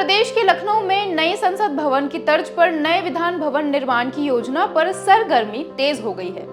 प्रदेश के लखनऊ में नए संसद भवन की तर्ज पर नए विधान भवन निर्माण की योजना पर सरगर्मी तेज हो गई है।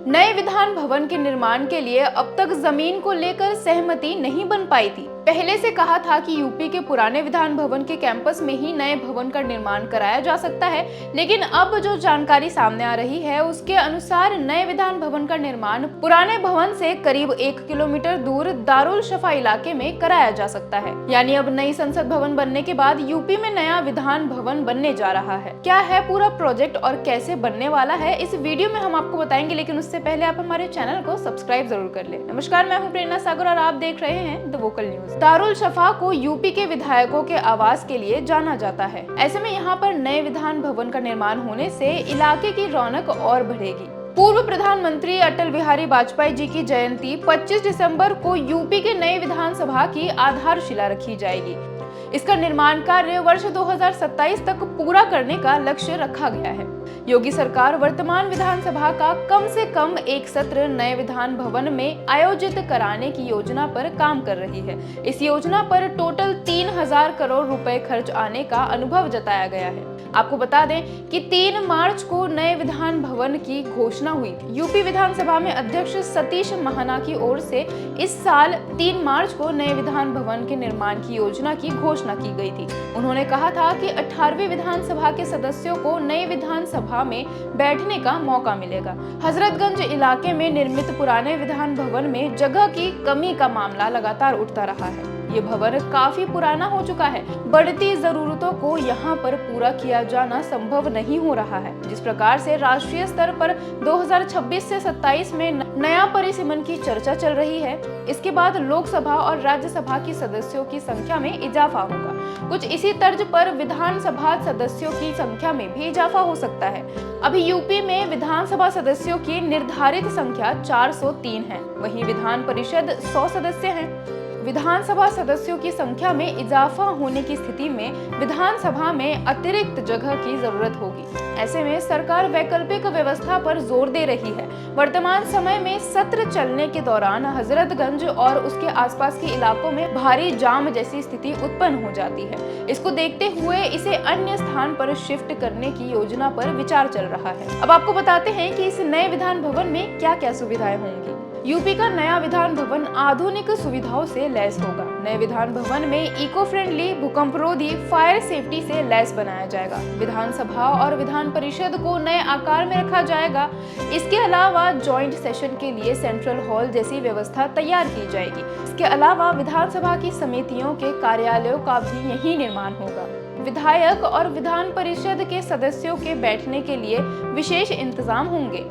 नए विधान भवन के निर्माण के लिए अब तक जमीन को लेकर सहमति नहीं बन पाई थी। पहले से कहा था कि यूपी के पुराने विधान भवन के कैंपस में ही नए भवन का निर्माण कराया जा सकता है, लेकिन अब जो जानकारी सामने आ रही है उसके अनुसार नए विधान भवन का निर्माण पुराने भवन से करीब 1 किलोमीटर दूर दारुल शफा इलाके में कराया जा सकता है। यानी अब नई संसद भवन बनने के बाद यूपी में नया विधान भवन बनने जा रहा है। क्या है पूरा प्रोजेक्ट और कैसे बनने वाला है, इस वीडियो में हम आपको बताएंगे, लेकिन उससे पहले आप हमारे चैनल को सब्सक्राइब जरूर कर ले। नमस्कार, मैं हूं प्रेरणा सागर और आप देख रहे हैं द वोकल न्यूज। दारुल शफा को यूपी के विधायकों के आवास के लिए जाना जाता है। ऐसे में यहाँ पर नए विधान भवन का निर्माण होने से इलाके की रौनक और बढ़ेगी। पूर्व प्रधानमंत्री अटल बिहारी वाजपेयी जी की जयंती 25 दिसंबर को यूपी के नए विधानसभा की आधारशिला रखी जाएगी। इसका निर्माण कार्य वर्ष 2027 तक पूरा करने का लक्ष्य रखा गया है। योगी सरकार वर्तमान विधानसभा का कम से कम एक सत्र नए विधान भवन में आयोजित कराने की योजना पर काम कर रही है। इस योजना पर टोटल 3000 करोड़ रुपए खर्च आने का अनुभव जताया गया है। आपको बता दें कि 3 मार्च को नए विधान भवन की घोषणा हुई थी। यूपी विधानसभा में अध्यक्ष सतीश महाना की ओर से इस साल 3 मार्च को नए विधान भवन के निर्माण की योजना की घोषणा की गई थी। उन्होंने कहा था कि 18वीं विधानसभा के सदस्यों को नई विधानसभा में बैठने का मौका मिलेगा। हजरतगंज इलाके में निर्मित पुराने विधान भवन में जगह की कमी का मामला लगातार उठता रहा है। ये भवन काफी पुराना हो चुका है। बढ़ती जरूरतों को यहाँ पर पूरा किया जाना संभव नहीं हो रहा है। जिस प्रकार से राष्ट्रीय स्तर पर 2026 से 27 में नया परिसीमन की चर्चा चल रही है, इसके बाद लोकसभा और राज्यसभा की सदस्यों की संख्या में इजाफा होगा। कुछ इसी तर्ज पर विधानसभा सदस्यों की संख्या में भी इजाफा हो सकता है। अभी यूपी में विधानसभा सदस्यों की निर्धारित संख्या 403 है, वहीं विधान परिषद 100 सदस्य हैं। विधानसभा सदस्यों की संख्या में इजाफा होने की स्थिति में विधानसभा में अतिरिक्त जगह की जरूरत होगी। ऐसे में सरकार वैकल्पिक व्यवस्था पर जोर दे रही है। वर्तमान समय में सत्र चलने के दौरान हजरतगंज और उसके आसपास के इलाकों में भारी जाम जैसी स्थिति उत्पन्न हो जाती है। इसको देखते हुए इसे अन्य स्थान पर शिफ्ट करने की योजना पर विचार चल रहा है। अब आपको बताते हैं कि इस नए विधान भवन में क्या क्या सुविधाएं होंगी। यूपी का नया विधान भवन आधुनिक सुविधाओं से लैस होगा। नए विधान भवन में इको फ्रेंडली, भूकंपरोधी, फायर सेफ्टी से लैस बनाया जाएगा। विधानसभा और विधान परिषद को नए आकार में रखा जाएगा। इसके अलावा जॉइंट सेशन के लिए सेंट्रल हॉल जैसी व्यवस्था तैयार की जाएगी। इसके अलावा विधानसभा की समितियों के कार्यालयों का भी यही निर्माण होगा। विधायक और विधान परिषद के सदस्यों के बैठने के लिए विशेष इंतजाम होंगे।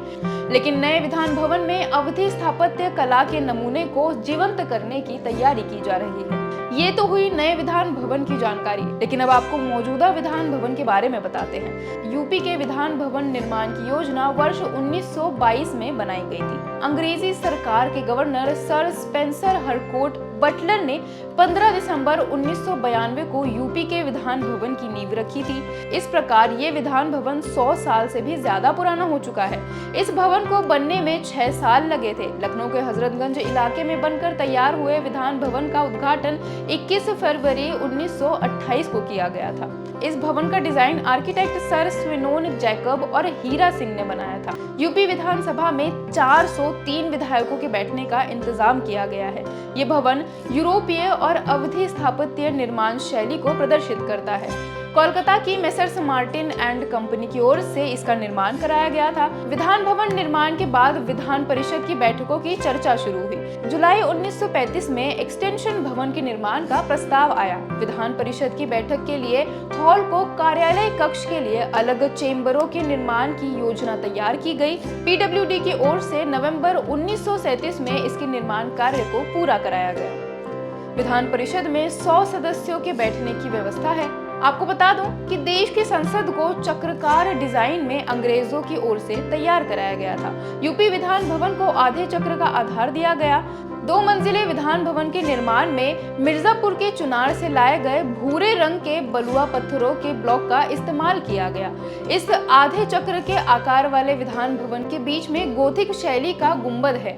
लेकिन नए विधान भवन में अवधि स्थापत्य कला के नमूने को जीवंत करने की तैयारी की जा रही है। ये तो हुई नए विधान भवन की जानकारी, लेकिन अब आपको मौजूदा विधान भवन के बारे में बताते हैं। यूपी के विधान भवन निर्माण की योजना वर्ष 1922 में बनाई गई थी। अंग्रेजी सरकार के governor sir Spencer Harcourt Buttler ने 15 दिसंबर 1992 को यूपी के विधान भवन की नींव रखी थी। इस प्रकार ये विधान भवन 100 साल से भी ज्यादा पुराना हो चुका है। इस भवन को बनने में 6 साल लगे थे। लखनऊ के हजरतगंज इलाके में बनकर तैयार हुए विधान भवन का उद्घाटन 21 फरवरी 1928 को किया गया था। इस भवन का डिजाइन आर्किटेक्ट सर स्विनोन जैकब और हीरा सिंह ने बनाया था। यूपी विधानसभा में 403 विधायकों के बैठने का इंतजाम किया गया है। ये भवन यूरोपीय और अवधि स्थापत्य निर्माण शैली को प्रदर्शित करता है। कोलकाता की मेसर्स मार्टिन एंड कंपनी की ओर से इसका निर्माण कराया गया था। विधान भवन निर्माण के बाद विधान परिषद की बैठकों की चर्चा शुरू हुई। जुलाई 1935 में एक्सटेंशन भवन के निर्माण का प्रस्ताव आया। विधान परिषद की बैठक के लिए हॉल को कार्यालय कक्ष के लिए अलग चेम्बरों के निर्माण की योजना तैयार की गई। पीडब्ल्यूडी की ओर से नवंबर 1937 में इसके निर्माण कार्य को पूरा कराया गया। विधान परिषद में 100 सदस्यों के बैठने की व्यवस्था है। आपको बता दूं कि देश की संसद को चक्राकार डिजाइन में अंग्रेजों की ओर से तैयार कराया गया था। यूपी विधान भवन को आधे चक्र का आधार दिया गया। 2 मंजिले विधान भवन के निर्माण में मिर्जापुर के चुनार से लाए गए भूरे रंग के बलुआ पत्थरों के ब्लॉक का इस्तेमाल किया गया। इस आधे चक्र के आकार वाले विधान भवन के बीच में गोथिक शैली का गुंबद है।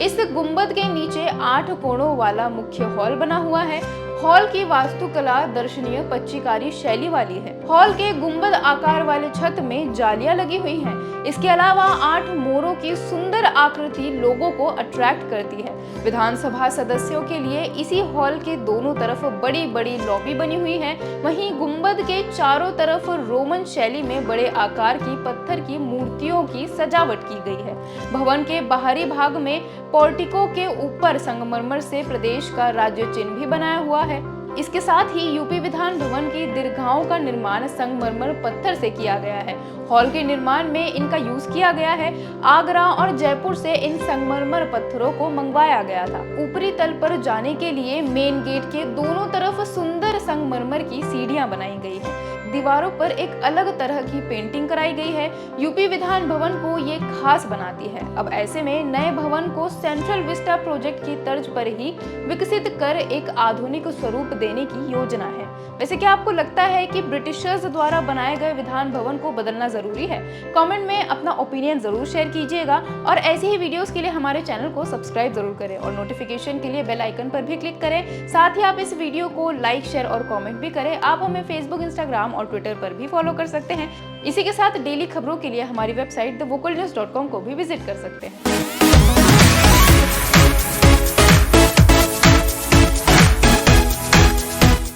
इस गुंबद के नीचे 8 कोणों वाला मुख्य हॉल बना हुआ है। हॉल की वास्तुकला दर्शनीय पच्चीकारी शैली वाली है। हॉल के गुंबद आकार वाले छत में जालियां लगी हुई हैं। इसके अलावा 8 मोरों की सुंदर आकृति लोगों को अट्रैक्ट करती है। विधानसभा सदस्यों के लिए इसी हॉल के दोनों तरफ बड़ी बड़ी लॉबी बनी हुई है। वहीं गुंबद के चारों तरफ रोमन शैली में बड़े आकार की पत्थर की मूर्तियों की सजावट की गई है। भवन के बाहरी भाग में पोर्टिको के ऊपर संगमरमर से प्रदेश का राज्य चिन्ह भी बनाया हुआ है। इसके साथ ही यूपी विधान भवन की दीर्घाओं का निर्माण संगमरमर पत्थर से किया गया है। हॉल के निर्माण में इनका यूज किया गया है। आगरा और जयपुर से इन संगमरमर पत्थरों को मंगवाया गया था। ऊपरी तल पर जाने के लिए मेन गेट के दोनों तरफ सुंदर संगमरमर की सीढ़ियां बनाई गई है। दीवारों पर एक अलग तरह की पेंटिंग कराई गई है। यूपी विधान भवन को ये खास बनाती है। अब ऐसे में नए भवन को सेंट्रल विस्टा प्रोजेक्ट की तर्ज पर ही विकसित कर एक आधुनिक स्वरूप देने की योजना है। वैसे क्या आपको लगता है कि ब्रिटिशर्स द्वारा बनाए गए विधान भवन को बदलना जरूरी है? कमेंट में अपना ओपिनियन जरूर शेयर कीजिएगा और ऐसी ही वीडियोस के लिए हमारे चैनल को सब्सक्राइब जरूर करें और नोटिफिकेशन के लिए बेल आइकन पर भी क्लिक करें। साथ ही आप इस वीडियो को लाइक, शेयर और कमेंट भी करें। आप हमें फेसबुक, इंस्टाग्राम और ट्विटर पर भी फॉलो कर सकते हैं। इसी के साथ डेली खबरों के लिए हमारी वेबसाइट thevocalnews.com को भी विजिट कर सकते हैं।